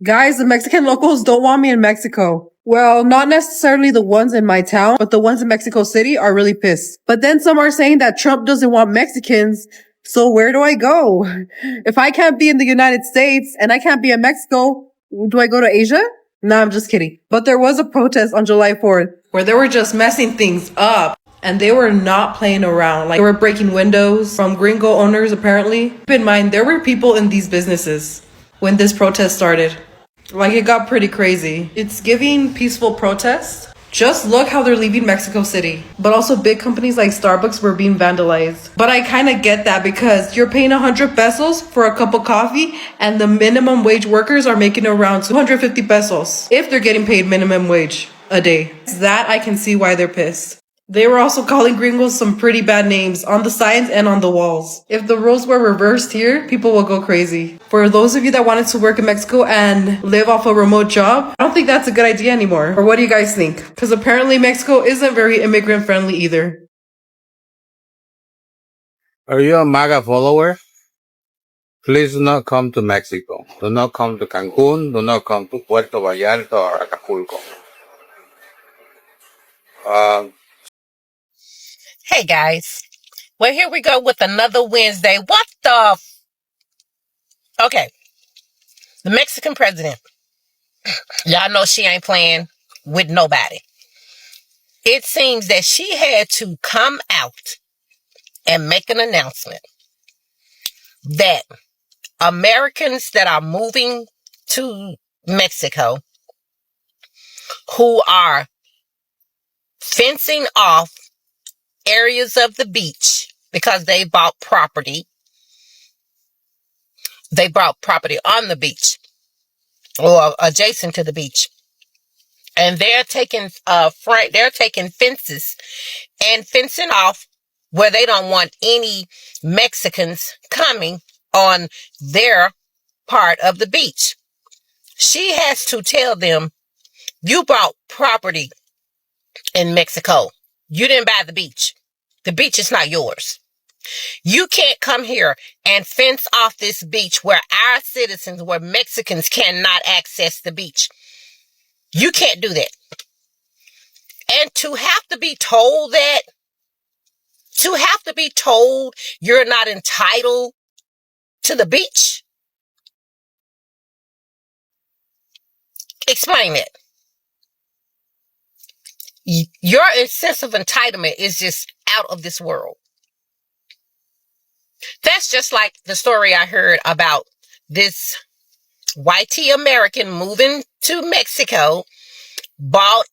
Guys, the Mexican locals don't want me in Mexico. Well, not necessarily the ones in my town, but the ones in Mexico City are really pissed. But then some are saying that Trump doesn't want Mexicans. So where do I go? If I can't be in the United States and I can't be in Mexico, do I go to Asia? Nah, I'm just kidding. But there was a protest on July 4th where they were just messing things up. And they were not playing around. Like, they were breaking windows from gringo owners, apparently. Keep in mind, there were people in these businesses when this protest started. Like, it got pretty crazy. It's giving peaceful protest. Just look how they're leaving Mexico City. But also big companies like Starbucks were being vandalized. But I kind of get that because you're paying 100 pesos for a cup of coffee and the minimum wage workers are making around 250 pesos if they're getting paid minimum wage a day. That I can see why they're pissed. They were also calling gringos some pretty bad names on the signs and on the walls. If the roles were reversed here, people will go crazy. For those of you that wanted to work in Mexico and live off a remote job, I don't think that's a good idea anymore. Or what do you guys think? Because apparently Mexico isn't very immigrant friendly either. Are you a MAGA follower? Please do not come to Mexico. Do not come to Cancun. Do not come to Puerto Vallarta or Acapulco. Hey guys. Well, here we go with another Wednesday. Okay. The Mexican president. Y'all know she ain't playing with nobody. It seems that she had to come out and make an announcement that Americans that are moving to Mexico who are fencing off areas of the beach because they bought property. They bought property on the beach or adjacent to the beach. And they're taking fences and fencing off where they don't want any Mexicans coming on their part of the beach. She has to tell them, you bought property in Mexico. You didn't buy the beach. The beach is not yours. You can't come here and fence off this beach where our citizens, where Mexicans cannot access the beach. You can't do that. And to have to be told you're not entitled to the beach. Explain it. Your sense of entitlement is just out of this world. That's just like the story I heard about this white American moving to Mexico, bought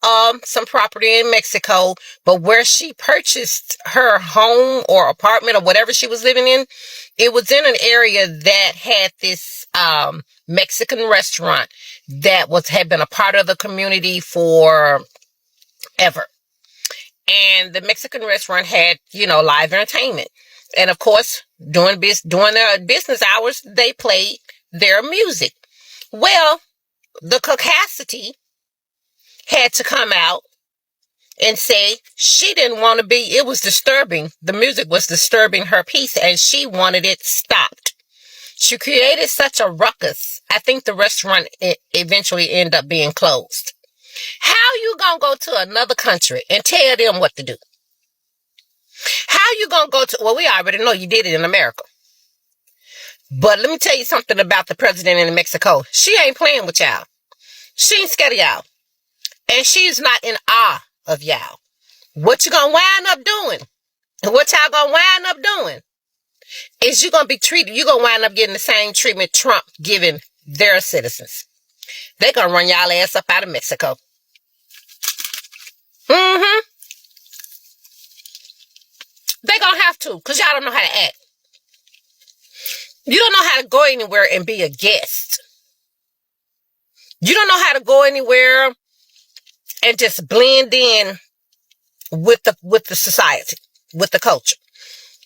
some property in Mexico, but where she purchased her home or apartment or whatever she was living in, it was in an area that had this Mexican restaurant that had been a part of the community for ever. And the Mexican restaurant had, live entertainment. And of course, during their business hours, they played their music. Well, the capacity had to come out and say she didn't want to be, it was disturbing. The music was disturbing her peace and she wanted it stopped. She created such a ruckus. I think the restaurant eventually ended up being closed. How you gonna go to another country and tell them what to do? How you gonna go to, well, we already know you did it in America. But let me tell you something about the president in Mexico. She ain't playing with y'all. She ain't scared of y'all. And she's not in awe of y'all. What you gonna wind up doing, and what y'all gonna wind up doing, is you're gonna wind up getting the same treatment Trump giving their citizens. They're gonna run y'all ass up out of Mexico. They're gonna have to, because y'all don't know how to act. You don't know how to go anywhere and be a guest. You don't know how to go anywhere and just blend in with the society, with the culture.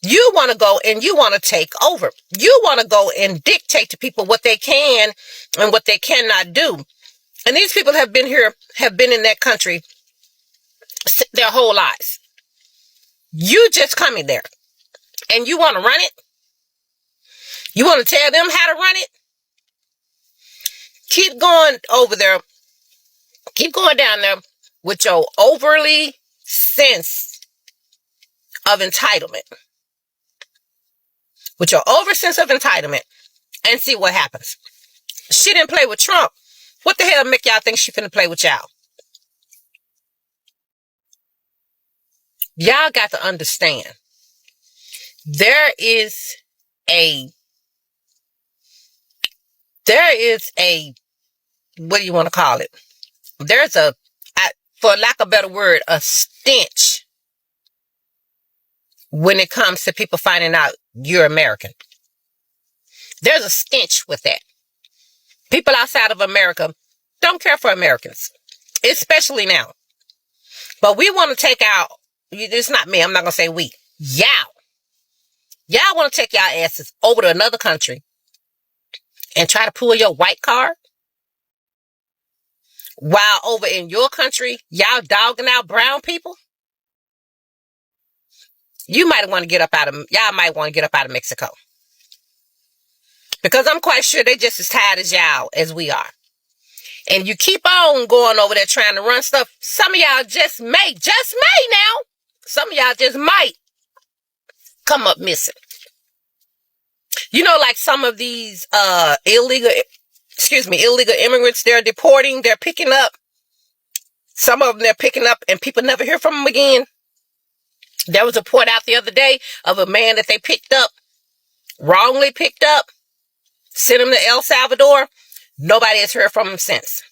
You want to go and you want to take over. You want to go and dictate to people what they can and what they cannot do. And these people have been in that country their whole lives. You just coming there and you want to run it? You want to tell them how to run it? Keep going over there. Keep going down there with your overly sense of entitlement. With your over sense of entitlement, and see what happens. She didn't play with Trump. What the hell make y'all think she finna play with y'all? Y'all got to understand. There is a, what do you want to call it? There's for lack of a better word, a stench when it comes to people finding out you're American. There's a stench with that. People outside of America don't care for Americans, especially now. But we want to take out, it's not me, I'm not going to say we, y'all. Y'all want to take y'all asses over to another country and try to pull your white card? While over in your country, y'all dogging out brown people? Y'all might want to get up out of Mexico. Because I'm quite sure they're just as tired as y'all as we are. And you keep on going over there trying to run stuff. Some of y'all just may now. Some of y'all just might come up missing. You know, like some of these illegal immigrants they're deporting, they're picking up. Some of them they're picking up and people never hear from them again. There was a report out the other day of a man that they picked up, wrongly picked up, sent him to El Salvador. Nobody has heard from him since.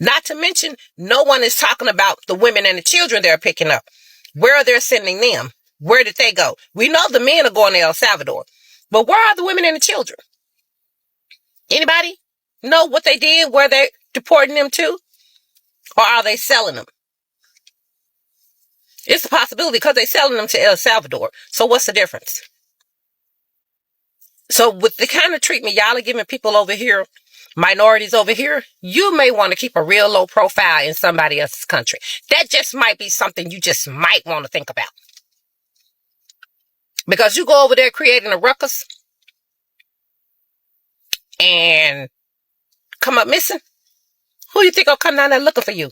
Not to mention, no one is talking about the women and the children they're picking up. Where are they sending them? Where did they go? We know the men are going to El Salvador. But where are the women and the children? Anybody know what they did, where they're deporting them to? Or are they selling them? It's a possibility because they're selling them to El Salvador. So what's the difference? So with the kind of treatment y'all are giving people over here, minorities over here, you may want to keep a real low profile in somebody else's country. That just might be something you just might want to think about. Because you go over there creating a ruckus and come up missing, who do you think will come down there looking for you?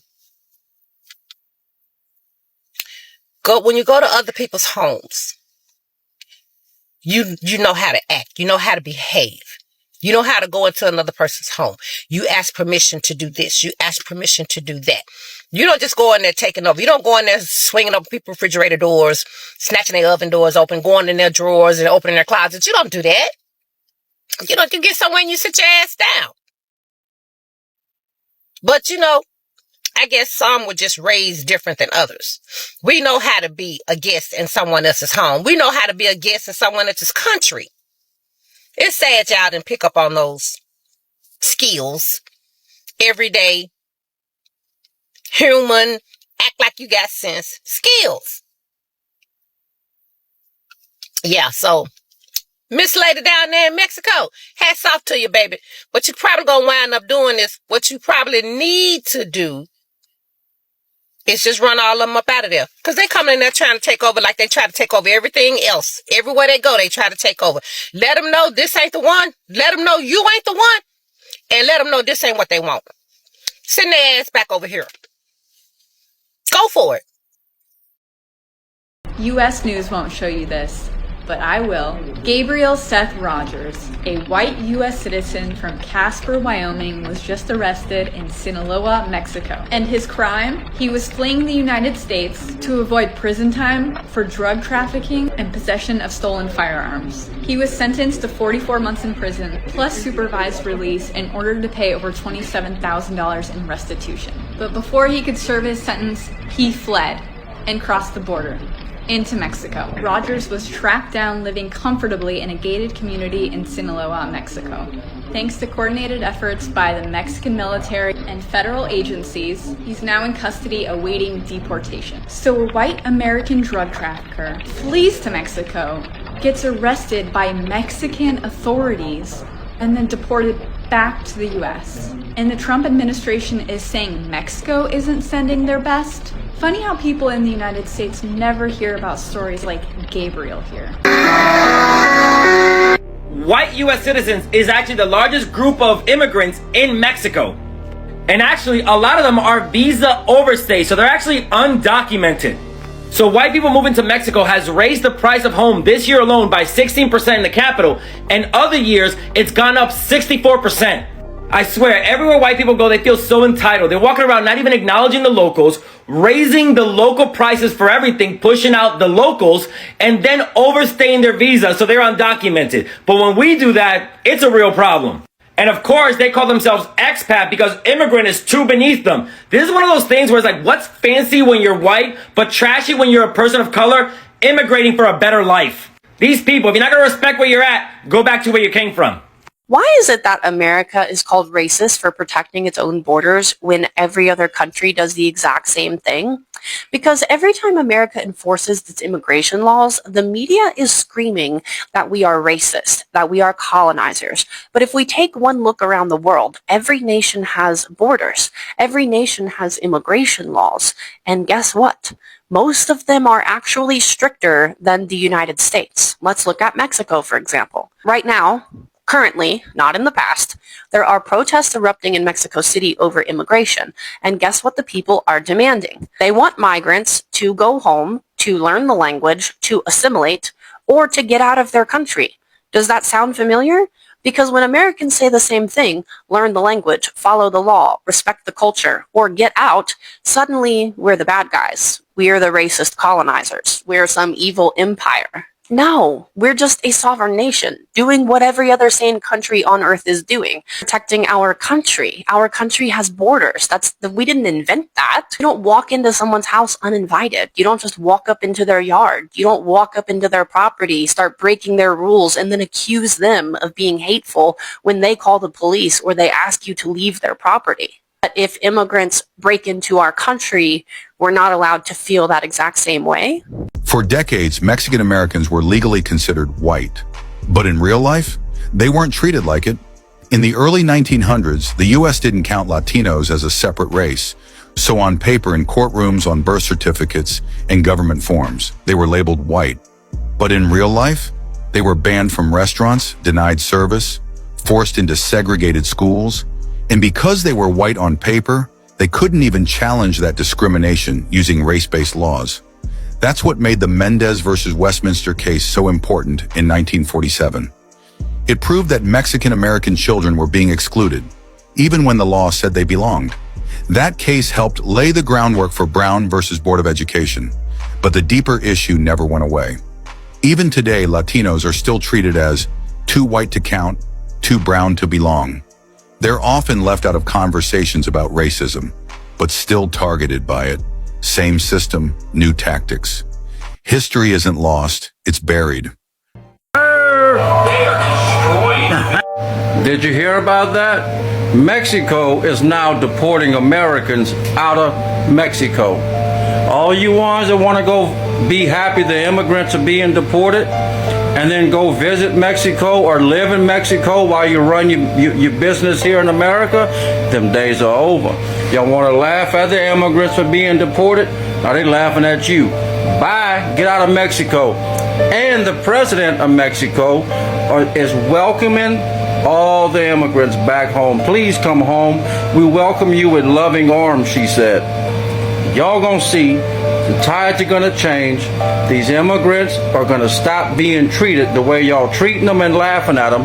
When you go to other people's homes, you know how to act. You know how to behave. You know how to go into another person's home. You ask permission to do this. You ask permission to do that. You don't just go in there taking over. You don't go in there swinging open people's refrigerator doors, snatching their oven doors open, going in their drawers and opening their closets. You don't do that. You get somewhere and you sit your ass down. But, I guess some were just raised different than others. We know how to be a guest in someone else's home. We know how to be a guest in someone else's country. It's sad y'all didn't pick up on those skills. Everyday, human, act like you got sense, skills. Yeah, so Miss Lady down there in Mexico, hats off to you, baby. What you probably gonna wind up doing is what you probably need to do is just run all of them up out of there. Because they coming in there trying to take over like they try to take over everything else. Everywhere they go, they try to take over. Let them know this ain't the one. Let them know you ain't the one. And let them know this ain't what they want. Send their ass back over here. Go for it. U.S. News won't show you this, but I will. Gabriel Seth Rogers, a white U.S. citizen from Casper, Wyoming, was just arrested in Sinaloa, Mexico. And his crime? He was fleeing the United States to avoid prison time for drug trafficking and possession of stolen firearms. He was sentenced to 44 months in prison, plus supervised release in order to pay over $27,000 in restitution. But before he could serve his sentence, he fled and crossed the border into Mexico. Rogers was tracked down living comfortably in a gated community in Sinaloa, Mexico. Thanks to coordinated efforts by the Mexican military and federal agencies, he's now in custody awaiting deportation. So a white American drug trafficker flees to Mexico, gets arrested by Mexican authorities, and then deported back to the US. And the Trump administration is saying Mexico isn't sending their best. Funny how people in the United States never hear about stories like Gabriel here. white U.S. citizens is actually the largest group of immigrants in Mexico. And actually, a lot of them are visa overstays, so they're actually undocumented. So white people moving to Mexico has raised the price of home this year alone by 16% in the capital, and other years it's gone up 64%. I swear, everywhere white people go, they feel so entitled. They're walking around not even acknowledging the locals, raising the local prices for everything, pushing out the locals, and then overstaying their visa so they're undocumented. But when we do that, it's a real problem. And of course, they call themselves expat because immigrant is too beneath them. This is one of those things where it's like, what's fancy when you're white, but trashy when you're a person of color, immigrating for a better life. These people, if you're not going to respect where you're at, go back to where you came from. Why is it that America is called racist for protecting its own borders when every other country does the exact same thing? Because every time America enforces its immigration laws, the media is screaming that we are racist, that we are colonizers. But if we take one look around the world, every nation has borders. Every nation has immigration laws. And guess what? Most of them are actually stricter than the United States. Let's look at Mexico, for example. Right now, currently, not in the past, there are protests erupting in Mexico City over immigration. And guess what the people are demanding? They want migrants to go home, to learn the language, to assimilate, or to get out of their country. Does that sound familiar? Because when Americans say the same thing, learn the language, follow the law, respect the culture, or get out, suddenly we're the bad guys. We're the racist colonizers. We're some evil empire. No, we're just a sovereign nation, doing what every other sane country on earth is doing, protecting our country. Our country has borders. We didn't invent that. You don't walk into someone's house uninvited. You don't just walk up into their yard. You don't walk up into their property, start breaking their rules, and then accuse them of being hateful when they call the police or they ask you to leave their property. But if immigrants break into our country, we're not allowed to feel that exact same way. For decades, Mexican Americans were legally considered white. But in real life, they weren't treated like it. In the early 1900s, the U.S. didn't count Latinos as a separate race. So on paper, in courtrooms, on birth certificates, and government forms, they were labeled white. But in real life, they were banned from restaurants, denied service, forced into segregated schools. And because they were white on paper, they couldn't even challenge that discrimination using race-based laws. That's what made the Mendez versus Westminster case so important in 1947. It proved that Mexican-American children were being excluded, even when the law said they belonged. That case helped lay the groundwork for Brown versus Board of Education, but the deeper issue never went away. Even today, Latinos are still treated as too white to count, too brown to belong. They're often left out of conversations about racism, but still targeted by it. Same system, new tactics. History isn't lost, it's buried. Did you hear about that? Mexico is now deporting Americans out of Mexico. All you ones that want to go be happy the immigrants are being deported and then go visit Mexico or live in Mexico while you run your business here in America, them days are over. Y'all want to laugh at the immigrants for being deported? Are they laughing at you? Bye, get out of Mexico. And the president of Mexico is welcoming all the immigrants back home. Please come home. We welcome you with loving arms, she said. Y'all gonna see the tides are gonna change. These immigrants are gonna stop being treated the way y'all treating them and laughing at them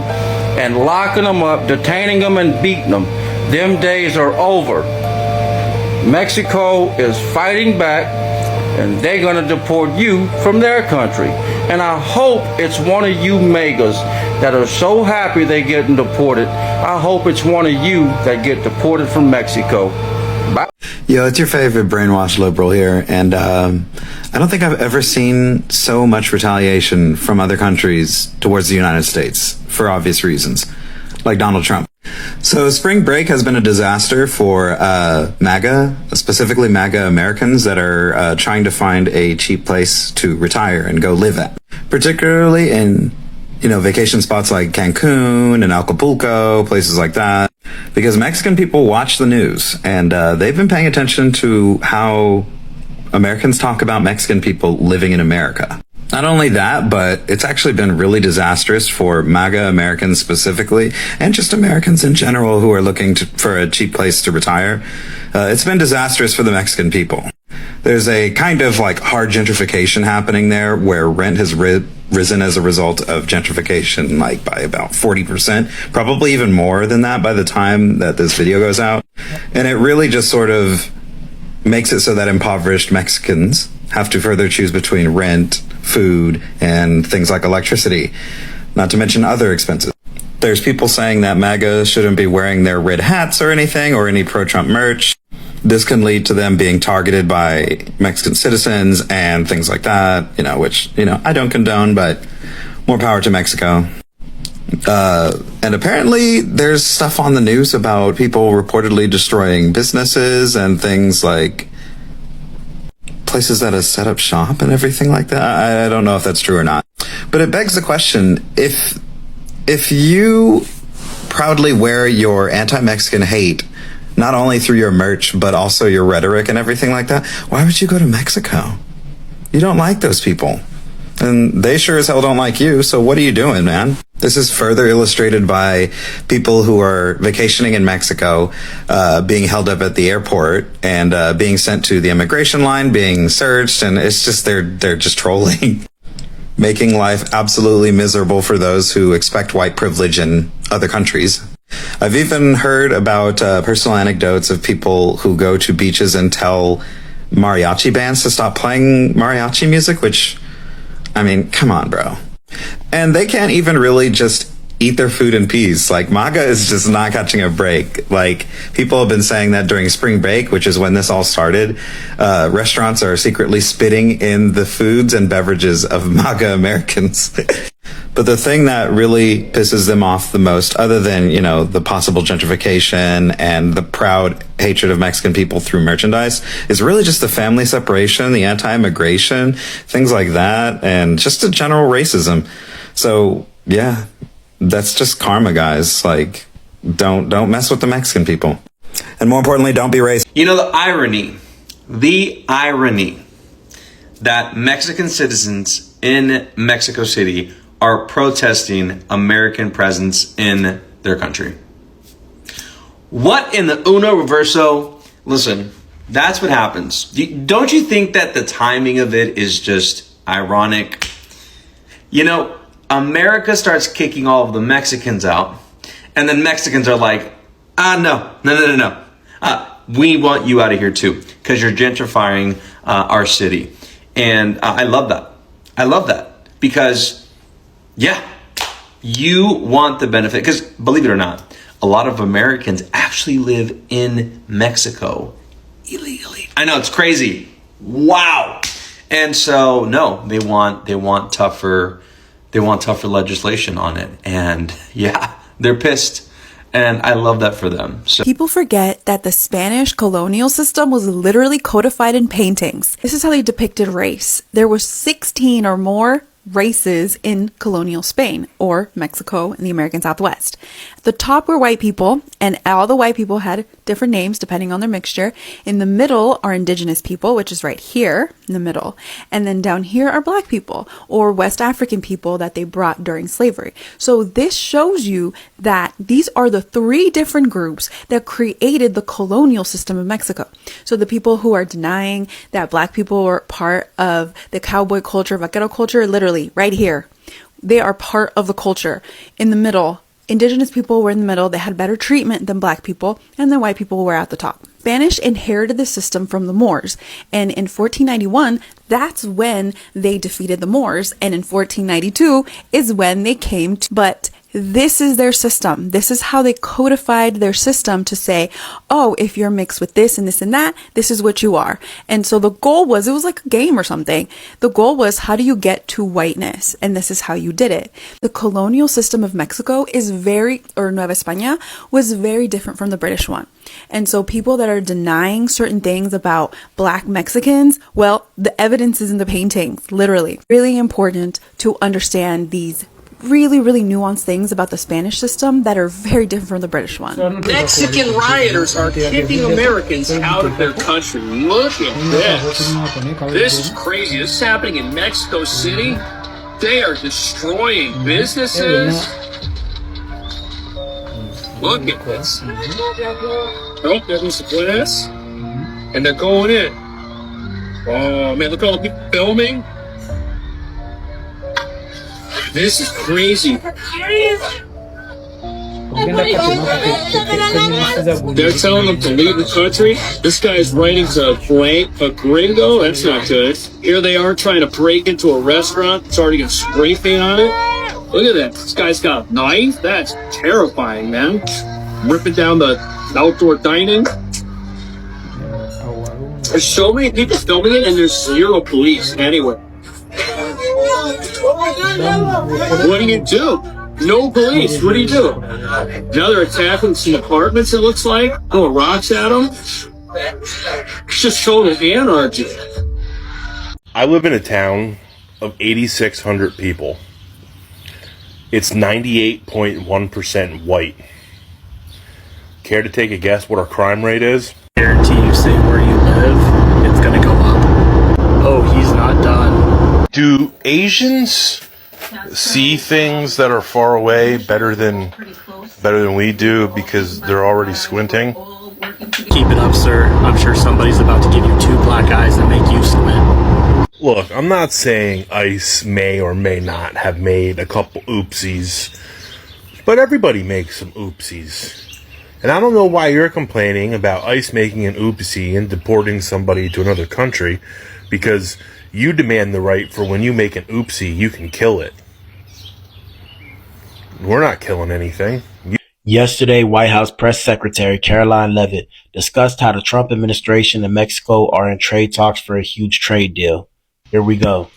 and locking them up, detaining them and beating them. Them days are over. Mexico is fighting back and they're gonna deport you from their country. And I hope it's one of you MAGAs that are so happy they getting deported. I hope it's one of you that get deported from Mexico. Bye. Yo, it's your favorite brainwashed liberal here, and I don't think I've ever seen so much retaliation from other countries towards the United States, for obvious reasons, like Donald Trump. So spring break has been a disaster for MAGA, specifically MAGA Americans that are trying to find a cheap place to retire and go live at, particularly in vacation spots like Cancun and Acapulco, places like that, because Mexican people watch the news and they've been paying attention to how Americans talk about Mexican people living in America. Not only that, but it's actually been really disastrous for MAGA Americans specifically, and just Americans in general who are looking for a cheap place to retire. It's been disastrous for the Mexican people. There's a kind of like hard gentrification happening there where rent has risen as a result of gentrification, like by about 40%, probably even more than that by the time that this video goes out. And it really just sort of makes it so that impoverished Mexicans have to further choose between rent, food, and things like electricity, not to mention other expenses. There's people saying that MAGA shouldn't be wearing their red hats or anything, or any pro-Trump merch. This can lead to them being targeted by Mexican citizens and things like that, which, I don't condone, but more power to Mexico. And apparently there's stuff on the news about people reportedly destroying businesses and things like places that have set up shop and everything like that. I don't know if that's true or not. But it begs the question, if you proudly wear your anti-Mexican hate, not only through your merch, but also your rhetoric and everything like that, why would you go to Mexico? You don't like those people. And they sure as hell don't like you, so what are you doing, man? This is further illustrated by people who are vacationing in Mexico, being held up at the airport and being sent to the immigration line, being searched, and it's just they're just trolling. Making life absolutely miserable for those who expect white privilege in other countries. I've even heard about personal anecdotes of people who go to beaches and tell mariachi bands to stop playing mariachi music, which, I mean, come on, bro. And they can't even really just eat their food in peace. Like, MAGA is just not catching a break. Like, people have been saying that during spring break, which is when this all started, restaurants are secretly spitting in the foods and beverages of MAGA Americans. But the thing that really pisses them off the most, other than, the possible gentrification and the proud hatred of Mexican people through merchandise, is really just the family separation, the anti-immigration, things like that, and just a general racism. So, yeah, that's just karma, guys. Like, don't mess with the Mexican people. And more importantly, don't be racist. The irony that Mexican citizens in Mexico City are protesting American presence in their country. What in the uno reverso? Listen, that's what happens. Don't you think that the timing of it is just ironic? America starts kicking all of the Mexicans out, and then Mexicans are like, no. We want you out of here too, because you're gentrifying our city. And I love that. Because yeah, you want the benefit, because believe it or not, a lot of Americans actually live in Mexico illegally. I know, it's crazy. Wow. And so no, they want tougher legislation on it. And yeah, they're pissed. And I love that for them. So people forget that the Spanish colonial system was literally codified in paintings. This is how they depicted race. There were 16 or more races in colonial Spain or Mexico in the American Southwest. The top were white people, and all the white people had different names depending on their mixture. In the middle are indigenous people, which is right here in the middle. And then down here are black people or West African people that they brought during slavery. So this shows you that these are the three different groups that created the colonial system of Mexico. So the people who are denying that black people were part of the cowboy culture, vaquero culture, literally right here, they are part of the culture. In the middle, indigenous people were in the middle. They had better treatment than black people, and then white people were at the top. Spanish inherited the system from the Moors, and in 1491, that's when they defeated the Moors, and in 1492 is when they came to, but this is their system. This is how they codified their system to say, oh, if you're mixed with this and this and that, this is what you are. And so the goal was, it was like a game or something. The goal was, how do you get to whiteness? And this is how you did it. The colonial system of Mexico is or Nueva España was very different from the British one. And so people that are denying certain things about black Mexicans, well, the evidence is in the paintings, literally. Really important to understand these really, really nuanced things about the Spanish system that are very different from the British one. Mexican rioters are kicking Americans out of their country. Look at this. This is crazy. This is happening in Mexico City. They are destroying businesses. Look at this. Oh, there's the glass. And they're going in. Oh, man, look at all the people filming. This is crazy. They're telling them to leave the country. This guy's writing to a gringo. That's not good. Here they are trying to break into a restaurant. It's already got spray paint on it. Look at that. This guy's got a knife. That's terrifying, man. Ripping down the outdoor dining. There's so many people filming it, and there's zero police anywhere. What do you do? No police. What do you do? Now they're attacking some apartments, it looks like. Throwing rocks at them. It's just total anarchy. I live in a town of 8,600 people. It's 98.1% white. Care to take a guess what our crime rate is? Guarantee you say where you live, it's gonna go up. Oh, he's not done. Do Asians see things that are far away better than we do because they're already squinting? Keep it up, sir. I'm sure somebody's about to give you 2 black eyes and make you squint. Look, I'm not saying ICE may or may not have made a couple oopsies, but everybody makes some oopsies. And I don't know why you're complaining about ICE making an oopsie and deporting somebody to another country, because you demand the right for when you make an oopsie, you can kill it. We're not killing anything. Yesterday, White House Press Secretary Caroline Leavitt discussed how the Trump administration and Mexico are in trade talks for a huge trade deal. Here we go.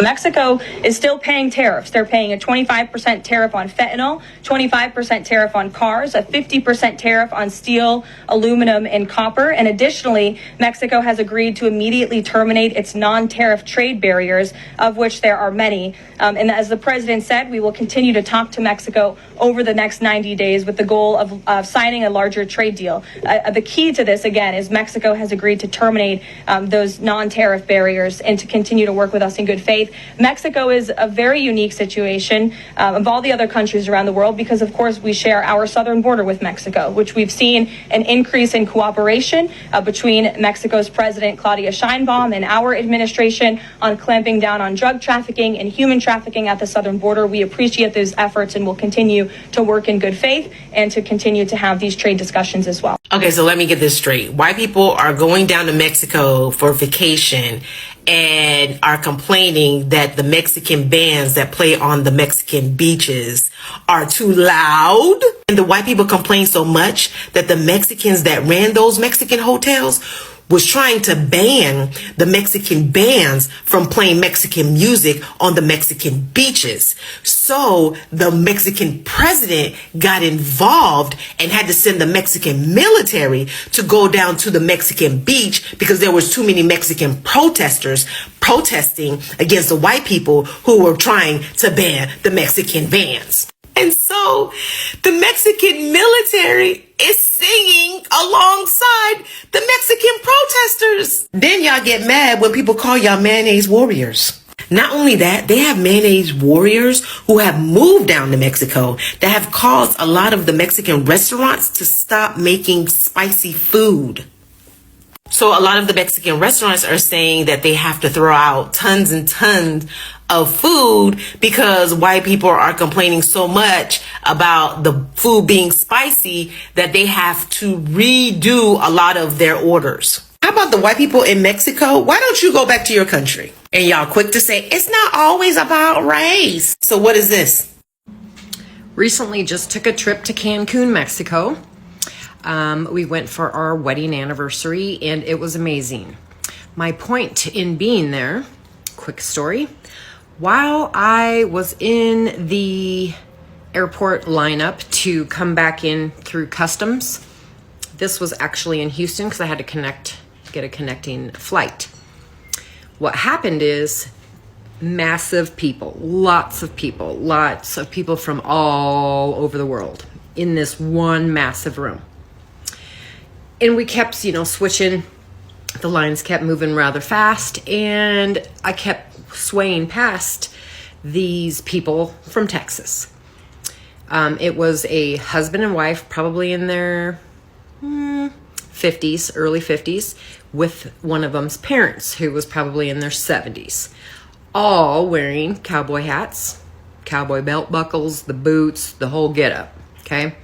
Mexico is still paying tariffs. They're paying a 25% tariff on fentanyl, 25% tariff on cars, a 50% tariff on steel, aluminum, and copper. And additionally, Mexico has agreed to immediately terminate its non-tariff trade barriers, of which there are many. And as the president said, we will continue to talk to Mexico over the next 90 days with the goal of signing a larger trade deal. The key to this, again, is Mexico has agreed to terminate those non-tariff barriers and to continue to work with us in good faith. Mexico is a very unique situation of all the other countries around the world because, of course, we share our southern border with Mexico, which we've seen an increase in cooperation between Mexico's President Claudia Sheinbaum and our administration on clamping down on drug trafficking and human trafficking at the southern border. We appreciate those efforts and will continue to work in good faith and to continue to have these trade discussions as well. Okay, so let me get this straight. White people are going down to Mexico for vacation and are complaining that the Mexican bands that play on the Mexican beaches are too loud. And the white people complain so much that the Mexicans that ran those Mexican hotels was trying to ban the Mexican bands from playing Mexican music on the Mexican beaches. So the Mexican president got involved and had to send the Mexican military to go down to the Mexican beach because there was too many Mexican protesters protesting against the white people who were trying to ban the Mexican bands. And so the Mexican military is singing alongside the Mexican protesters. Then y'all get mad when people call y'all mayonnaise warriors. Not only that, they have mayonnaise warriors who have moved down to Mexico that have caused a lot of the Mexican restaurants to stop making spicy food. So a lot of the Mexican restaurants are saying that they have to throw out tons and tons of food because white people are complaining so much about the food being spicy that they have to redo a lot of their orders. How about the white people in Mexico? Why don't you go back to your country? And y'all quick to say, it's not always about race. So what is this? Recently just took a trip to Cancun, Mexico. We went for our wedding anniversary and it was amazing. My point in being there, quick story, while I was in the airport lineup to come back in through customs, this was actually in Houston because I had to get a connecting flight. What happened is Massive people, lots of people from all over the world in this one massive room. And we kept, switching. The lines kept moving rather fast, and I kept swaying past these people from Texas. It was a husband and wife, probably in their 50s, early 50s, with one of them's parents, who was probably in their 70s. All wearing cowboy hats, cowboy belt buckles, the boots, the whole getup. Okay.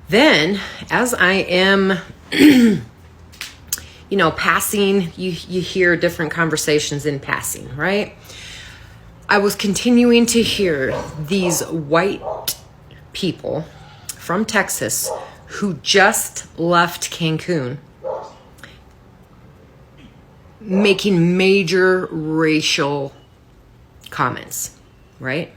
Then, as I am, passing, you hear different conversations in passing, right? I was continuing to hear these white people from Texas who just left Cancun making major racial comments, right?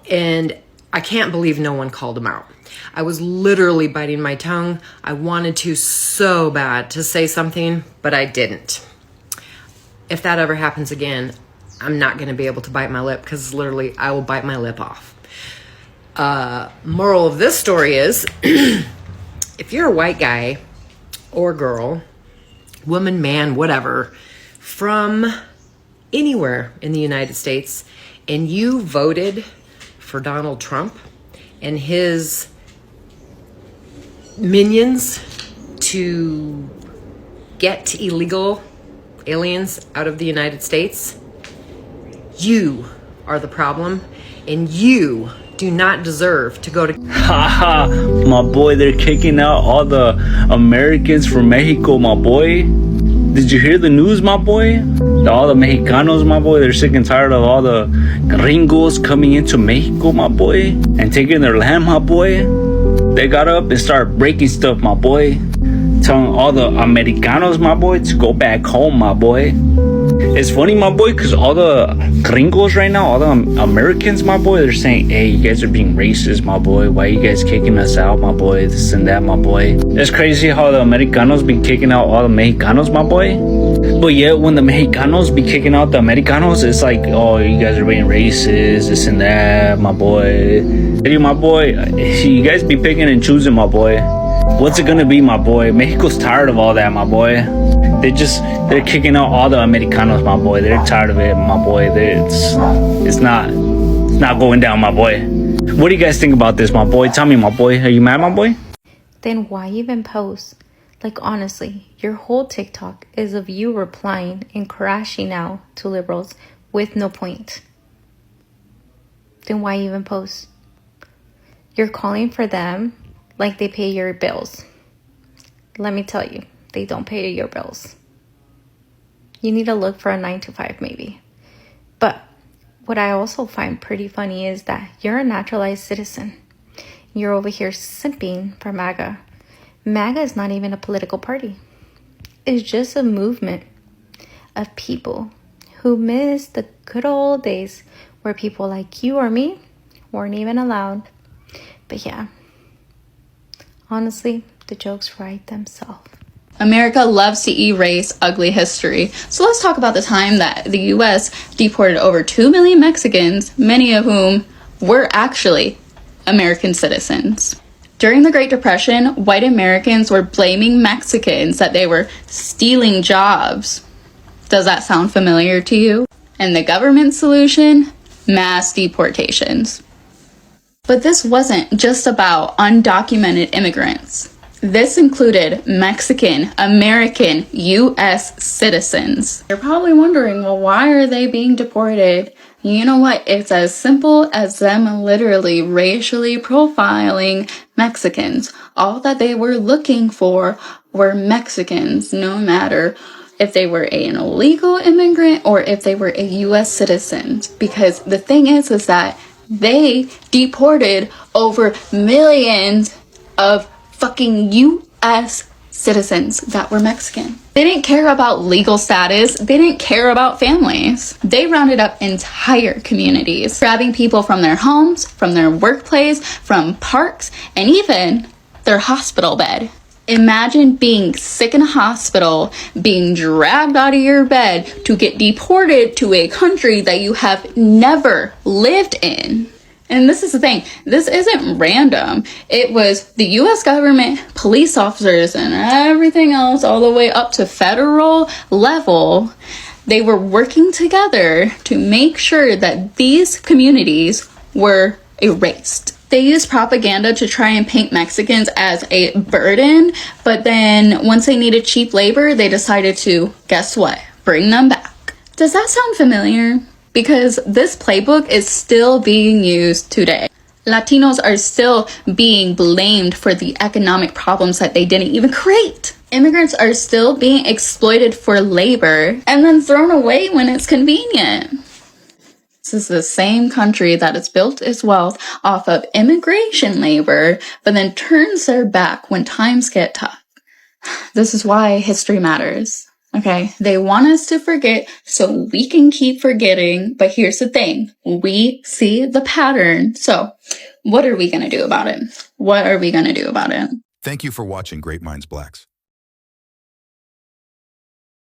And I can't believe no one called them out. I was literally biting my tongue. I wanted to so bad to say something, but I didn't. If that ever happens again, I'm not going to be able to bite my lip, because literally I will bite my lip off. Moral of this story is, if you're a white guy or girl, woman, man, whatever, from anywhere in the United States, and you voted for Donald Trump and his minions to get illegal aliens out of the United States, you are the problem, and you do not deserve to go to... Haha, my boy, they're kicking out all the Americans from Mexico, my boy. Did you hear the news, my boy? All the Mexicanos, my boy, they're sick and tired of all the gringos coming into Mexico, my boy, and taking their land, my boy. They got up and started breaking stuff, my boy. Telling all the Americanos, my boy, to go back home, my boy. It's funny, my boy, because all the gringos right now, all the Americans, my boy, they're saying, hey, you guys are being racist, my boy. Why are you guys kicking us out, my boy? This and that, my boy. It's crazy how the Americanos be kicking out all the Mexicanos, my boy. But yet, when the Mexicanos be kicking out the Americanos, it's like, oh, you guys are being racist, this and that, my boy. Hey, my boy, you guys be picking and choosing, my boy. What's it gonna be, my boy? Mexico's tired of all that, my boy. They're kicking out all the Americanos, my boy. They're tired of it, my boy. It's not going down, my boy. What do you guys think about this, my boy? Tell me, my boy. Are you mad, my boy? Then why even post? Like, honestly, your whole TikTok is of you replying and crashing out to liberals with no point. Then why even post? You're calling for them like they pay your bills. Let me tell you, they don't pay your bills. You need to look for a 9-to-5 maybe. But what I also find pretty funny is that you're a naturalized citizen. You're over here simping for MAGA. MAGA is not even a political party. It's just a movement of people who miss the good old days where people like you or me weren't even allowed. But yeah, honestly, the jokes write themselves. America loves to erase ugly history. So let's talk about the time that the US deported over 2 million Mexicans, many of whom were actually American citizens. During the Great Depression, white Americans were blaming Mexicans that they were stealing jobs. Does that sound familiar to you? And the government solution? Mass deportations. But this wasn't just about undocumented immigrants. This included Mexican, American, U.S. citizens. You're probably wondering, well, why are they being deported? You know what? It's as simple as them literally racially profiling Mexicans. All that they were looking for were Mexicans, no matter if they were an illegal immigrant or if they were a U.S. citizen. Because the thing is that they deported over millions of fucking U.S. citizens that were Mexican. They didn't care about legal status. They didn't care about families. They rounded up entire communities, grabbing people from their homes, from their workplace, from parks, and even their hospital bed. Imagine being sick in a hospital, being dragged out of your bed to get deported to a country that you have never lived in. And this is the thing, this isn't random. It was the US government, police officers, and everything else all the way up to federal level. They were working together to make sure that these communities were erased. They used propaganda to try and paint Mexicans as a burden, but then once they needed cheap labor, they decided to, guess what, bring them back. Does that sound familiar? Because this playbook is still being used today. Latinos are still being blamed for the economic problems that they didn't even create. Immigrants are still being exploited for labor and then thrown away when it's convenient. This is the same country that has built its wealth off of immigration labor, but then turns their back when times get tough. This is why history matters. Okay, they want us to forget so we can keep forgetting, but here's the thing. We see the pattern. So what are we going to do about it? What are we going to do about it? Thank you for watching Great Minds Blacks.